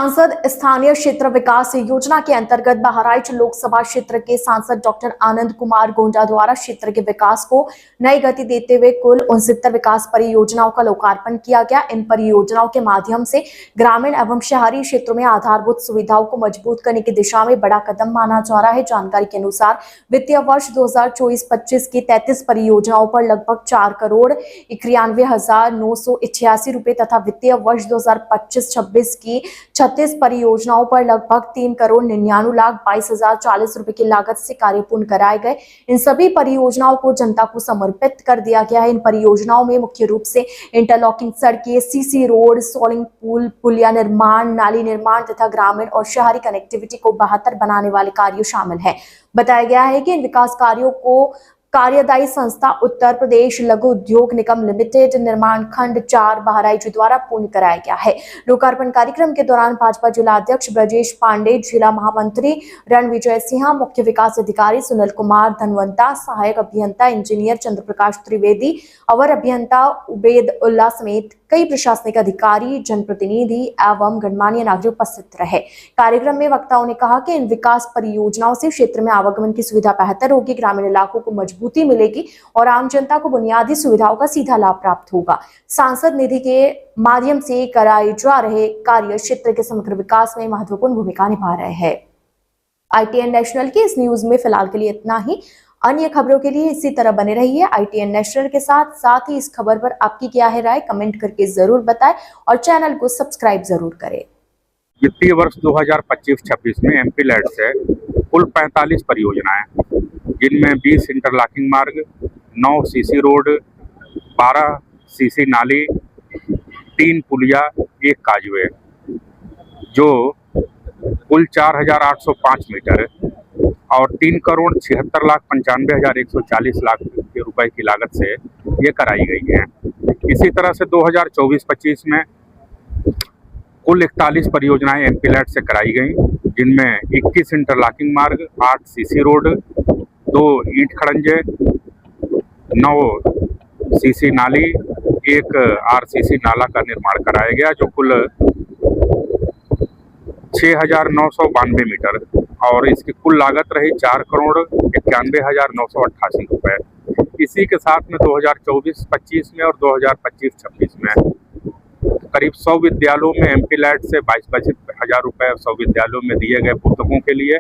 सांसद स्थानीय क्षेत्र विकास योजना के अंतर्गत बहराइच लोकसभा क्षेत्र के सांसद डॉक्टर आनंद कुमार गोंडा द्वारा क्षेत्र के विकास को नई गति देते हुए कुल 69 विकास परियोजनाओं का लोकार्पण किया गया। इन परियोजनाओं के माध्यम से ग्रामीण एवं शहरी क्षेत्रों में आधारभूत सुविधाओं को मजबूत करने की दिशा में बड़ा कदम माना जा रहा है। जानकारी के अनुसार वित्तीय वर्ष 2024-25 की 33 परियोजनाओं पर लगभग 4,91,988 रुपए तथा वित्तीय वर्ष 2025-26 की 36 परियोजनाओं पर लगभग 3,99,22,040 रुपए की लागत से कार्य पूर्ण कराए गए। इन सभी परियोजनाओं को जनता को समर्पित कर दिया गया है। इन परियोजनाओं में मुख्य रूप से इंटरलॉकिंग सड़कें, सीसी रोड, सोलिंग पुल, पुलिया निर्माण, नाली निर्माण तथा ग्रामीण और शहरी कनेक्टिविटी को बेहतर बनाने वाले कार्य शामिल हैं। बताया गया है कि इन विकास कार्यों को कार्यदायी संस्था उत्तर प्रदेश लघु उद्योग निगम लिमिटेड निर्माण खंड 4 बहराइच द्वारा पूर्ण कराया गया है। लोकार्पण कार्यक्रम के दौरान भाजपा जिला अध्यक्ष ब्रजेश पांडे, जिला महामंत्री रणविजय सिंह, मुख्य विकास अधिकारी सुनील कुमार धनवंता, सहायक अभियंता इंजीनियर चंद्रप्रकाश त्रिवेदी, अवर अभियंता उबेद उल्ला समेत कई प्रशासनिक अधिकारी, जनप्रतिनिधि एवं गणमान्य नागरिक उपस्थित रहे। कार्यक्रम में वक्ताओं ने कहा कि इन विकास परियोजनाओं से क्षेत्र में आवागमन की सुविधा बेहतर होगी, ग्रामीण इलाकों को मजबूती मिलेगी और आम जनता को बुनियादी सुविधाओं का सीधा लाभ प्राप्त होगा। सांसद निधि के माध्यम से कराए जा रहे कार्य क्षेत्र के समग्र विकास में महत्वपूर्ण भूमिका निभा रहे हैं। ITN नेशनल की इस न्यूज में फिलहाल के लिए इतना ही। अन्य खबरों के लिए इसी तरह बने रहिए ITN नेशनल के साथ ही इस खबर पर आपकी क्या है राय कमेंट करके जरूर बताएं और चैनल को सब्सक्राइब जरूर करें। वित्तीय वर्ष 2025-26 में MP-LED से कुल 45 परियोजनाएं, जिनमें 20 इंटरलॉकिंग मार्ग, 9 CC रोड, 12 CC नाली, 3 पुलिया, 1 काजवे, जो कुल 4,805 मीटर और 3,76,95,140 के रुपए की लागत से ये कराई गई है। इसी तरह से 2024-25 में कुल 41 परियोजनाएं MP-LED से कराई गई, जिनमें 21 इंटरलॉकिंग मार्ग, 8 CC रोड, 2 ईंट खड़ंजे, 9 CC नाली, 1 RCC नाला का निर्माण कराया गया, जो कुल 6,992 मीटर और इसकी कुल लागत रही 4,91,988 रुपए। इसी के साथ में 2024-25 में और 2025-26 में करीब 100 विद्यालयों में MP-LED से 22,000 रुपए 100 विद्यालयों में दिए गए पुस्तकों के लिए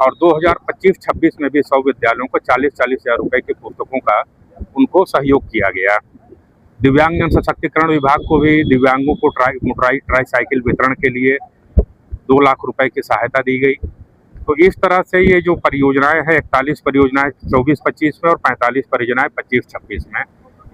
और 2025-26 में भी 100 विद्यालयों को 40,000 रुपए की पुस्तकों का उनको सहयोग किया गया। दिव्यांगजन सशक्तिकरण विभाग को भी दिव्यांगों को ट्राईसाइकिल वितरण के लिए 2 लाख रुपए की सहायता दी गई। तो इस तरह से ये जो परियोजनाएं हैं, 41 परियोजनाएं 24-25 में और 45 परियोजनाएं 25-26 में,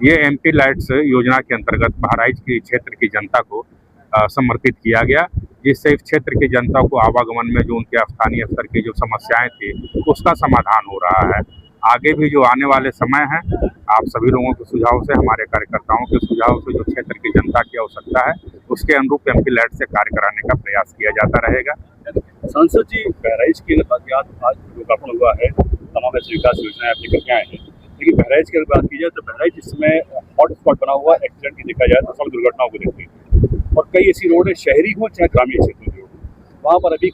ये MP-LED योजना के अंतर्गत बहराइच की क्षेत्र की जनता को समर्पित किया गया, जिससे इस क्षेत्र की जनता को आवागमन में जो उनके स्थानीय स्तर की जो समस्याएं थी उसका समाधान हो रहा है। आगे भी जो आने वाले समय हैं, आप सभी लोगों के सुझाव से, हमारे कार्यकर्ताओं के सुझाव से जो क्षेत्र की जनता की आवश्यकता है उसके अनुरूप MP-LED से कार्य कराने का प्रयास किया जाता रहेगा। सांसद जी, बहराइच की आज लोकार्पण हुआ है, तमाम ऐसी विकास योजनाएं अपनी करके आए हैं, लेकिन बहराइच की अगर बात की जाए तो बहराइच इसमें हॉटस्पॉट बना हुआ एक्सीडेंट की देखा जाए तो सड़क दुर्घटनाओं को देखते हैं और कई ऐसी रोड है, शहरी हो चाहे ग्रामीण क्षेत्र की हो, वहाँ पर अभी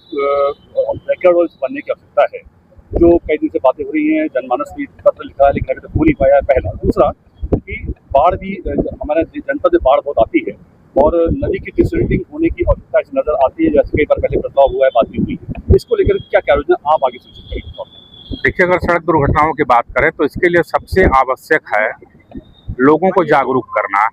रोड्स बनने की आवश्यकता है, जो कई दिन से बातें हो रही हैं। जनमानस भी पत्र लिखा है लेकिन अभी तक हो नहीं पाया। पहला, दूसरा कि बाढ़ भी हमारे जनपद में बाढ़ बहुत आती है और नदी की डिसल्टिंग होने की आवश्यकता नजर आती है, जैसे कई बार पहले बदलाव हुआ है, बात भी हुई। इसको लेकर क्या योजना आप आगे सूचित करेंगे? देखिए, अगर सड़क दुर्घटनाओं की बात करें तो इसके लिए सबसे आवश्यक है लोगों को जागरूक करना,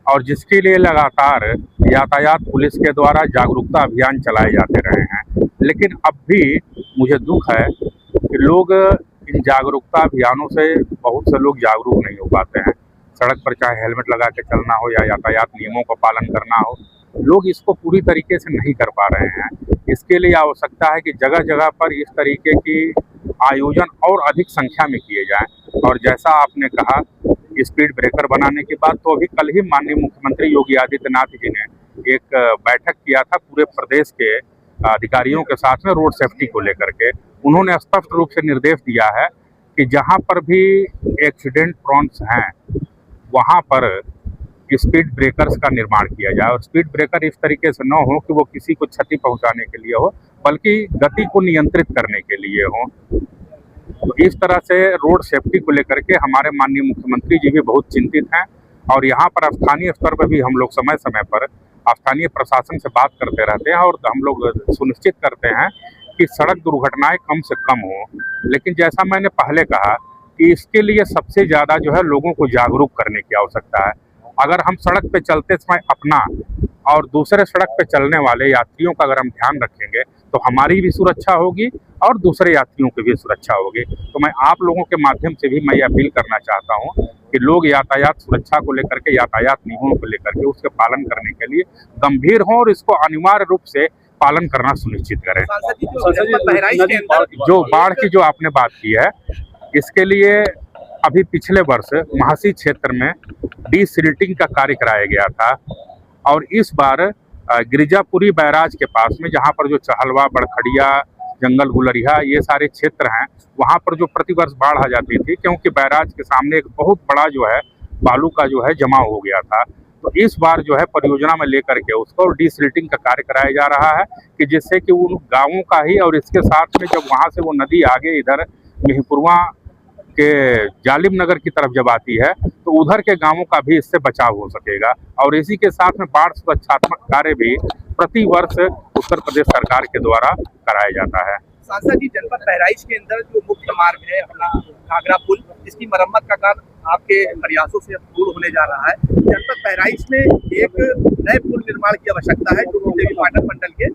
और जिसके लिए लगातार यातायात पुलिस के द्वारा जागरूकता अभियान चलाए जाते रहे हैं। लेकिन अब भी मुझे दुख है कि लोग इन जागरूकता अभियानों से, बहुत से लोग जागरूक नहीं हो पाते हैं। सड़क पर चाहे हेलमेट लगा के चलना हो या यातायात नियमों का पालन करना हो, लोग इसको पूरी तरीके से नहीं कर पा रहे हैं। इसके लिए आवश्यकता है कि जगह जगह पर इस तरीके की आयोजन और अधिक संख्या में किए जाएं। और जैसा आपने कहा, स्पीड ब्रेकर बनाने की बात, तो अभी कल ही माननीय मुख्यमंत्री योगी आदित्यनाथ जी ने एक बैठक किया था पूरे प्रदेश के अधिकारियों के साथ में रोड सेफ्टी को लेकर के। उन्होंने स्पष्ट रूप से निर्देश दिया है कि जहां पर भी एक्सीडेंट प्रॉन्स हैं वहां पर स्पीड ब्रेकर्स का निर्माण किया जाए और स्पीड ब्रेकर इस तरीके से न हो कि वो किसी को क्षति पहुंचाने के लिए हो, बल्कि गति को नियंत्रित करने के लिए हो। तो इस तरह से रोड सेफ्टी को लेकर के हमारे माननीय मुख्यमंत्री जी भी बहुत चिंतित हैं और यहाँ पर स्थानीय स्तर पर भी हम लोग समय समय पर स्थानीय प्रशासन से बात करते रहते हैं और हम लोग सुनिश्चित करते हैं कि सड़क दुर्घटनाएं कम से कम हो। लेकिन जैसा मैंने पहले कहा कि इसके लिए सबसे ज़्यादा जो है लोगों को जागरूक करने की आवश्यकता है। अगर हम सड़क पे चलते समय अपना और दूसरे सड़क पे चलने वाले यात्रियों का अगर हम ध्यान रखेंगे तो हमारी भी सुरक्षा होगी और दूसरे यात्रियों की भी सुरक्षा होगी। तो मैं आप लोगों के माध्यम से भी मैं ये अपील करना चाहता हूँ कि लोग यातायात सुरक्षा को लेकर के, यातायात नियमों को लेकर के उसके पालन करने के लिए गंभीर हों और इसको अनिवार्य रूप से पालन करना सुनिश्चित करें। जो बाढ़ की जो आपने बात की है, इसके लिए अभी पिछले वर्ष महासी क्षेत्र में डीसिल्टिंग का कार्य कराया गया था और इस बार गिरिजापुरी बैराज के पास में, जहाँ पर जो चहलवा, बड़खड़िया, जंगल गुलरिया ये सारे क्षेत्र हैं, वहाँ पर जो प्रतिवर्ष बाढ़ आ जाती थी क्योंकि बैराज के सामने एक बहुत बड़ा जो है बालू का जो है जमा हो गया था। तो इस बार जो है परियोजना में लेकर के उसको डिसिल्टिंग का कार्य कराया जा रहा है कि जिससे कि उन गाँवों का ही और इसके साथ में जब वहाँ से वो नदी आगे इधर मिहीपुरवा के जालिम नगर की तरफ जब आती है तो उधर के गांवों का भी इससे बचाव हो सकेगा। और इसी के साथ में बाढ़ सुरक्षात्मक कार्य भी प्रति वर्ष उत्तर प्रदेश सरकार के द्वारा कराया जाता है। सांसद जी, जनपद बहराइच के अंदर जो मुख्य मार्ग है अपना घाघरा पुल, इसकी मरम्मत का कार्य आपके प्रयासों से पूर्ण होने जा रहा है। जनपद बहराइच में एक नए पुल निर्माण की आवश्यकता है जो कि देवी पाटन मंडल के